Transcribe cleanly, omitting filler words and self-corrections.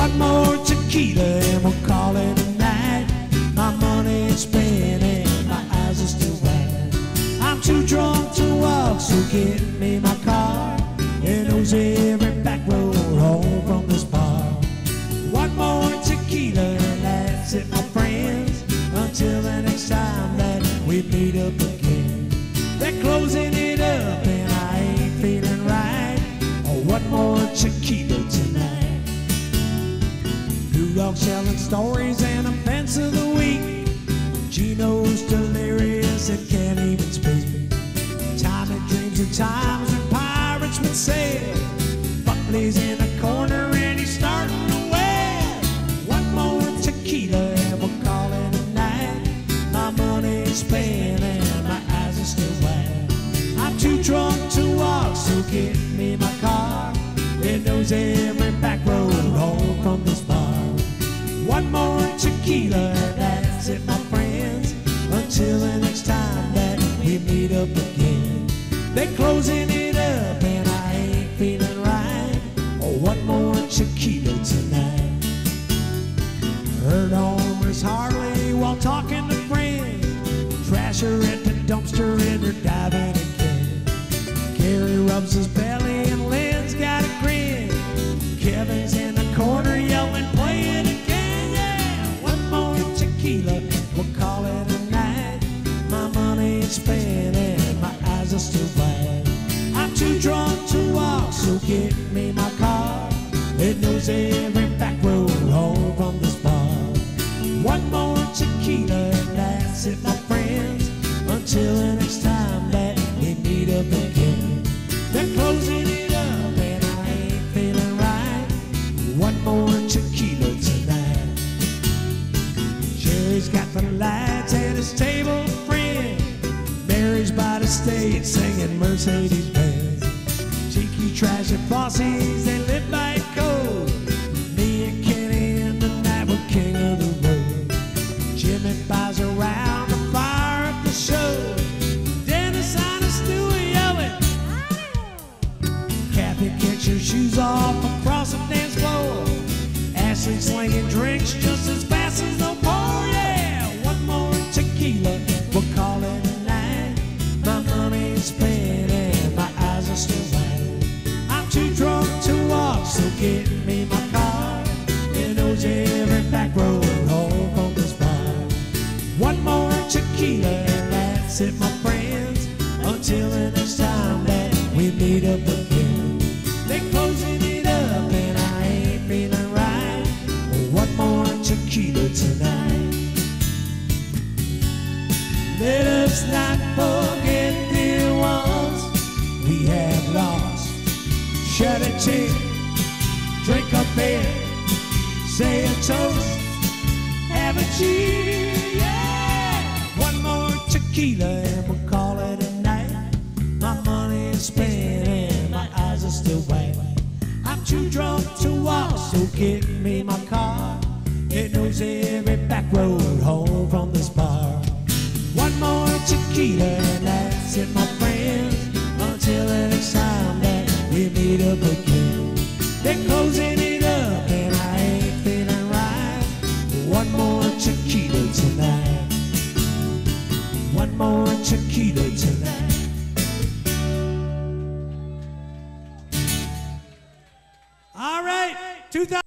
One more tequila and we'll call it a night. My money's spent and my eyes are still wide. I'm too drunk to walk, so get me my car. It knows every back road home from this bar. One more tequila and that's it, my friends. Until the next time that we meet up again. They're closing it up and I ain't feeling right. Oh, one more tequila tonight. Blue Dog telling stories and offense of the week. Gino's delirious and can't even speak. Tommy dreams of times when pirates would sail. Buckley's in a corner and he's starting to wail. One more tequila and we'll call it a night. My money's spent and my eyes are still wide. I'm too drunk to walk, so get me my car. It knows every back road home from this bar. One more tequila and that's it, my friends. Until the next time that we meet up again. They're closing it up and I ain't feeling right. Oh, one more tequila tonight. Heard on Miss Harley while talking to friends. Trash her at the dumpster and her diving again. Gary rubs his belly and Lynn's got a grin. Kevin's in the corner yelling, play it again, yeah. One more tequila, we'll call it a night. My money's spent and my eyes are still wide. I'm too drunk to walk, so get me my car. It knows every back road home from this bar. One more tequila and that's it, my friends. Until the next time that we meet up again. They're closing it up and I ain't feeling right. One more tequila tonight. Jerry's got the lights at his table, friend. Mary's by the stage singing Mercedes-Benz. Cheeky, trashy bosses, they live by code. Me and Kenny in the night were king of the road. Jimmy buys around the fire at the show. Dennis on a Stewie yelling. Kathy kicks her shoes off across the dance floor. Ashley slinging drinks just as fast as no more, yeah. One more tequila, we'll call it a night. My money's spent and my eyes are still wide. I'm too drunk to walk, so get me my car. It knows every back road home from this bar. One more tequila and that's it, my friends. Until the next time that we meet up again. They're closing it up and I ain't feeling right. One more tequila tonight. Let us not forget the ones we have lost. Shut a tear, drink a beer, say a toast, have a cheer, yeah. One more tequila and we'll call it a night. My money is spent and my eyes are still wide. I'm too drunk to walk, so get me my car. It knows every back road home from this bar. One more tequila and that's it, my friends. Until the next time that we meet up again. They're closing it up and I ain't feeling right. One more tequila tonight. One more tequila tonight. All right, 2000.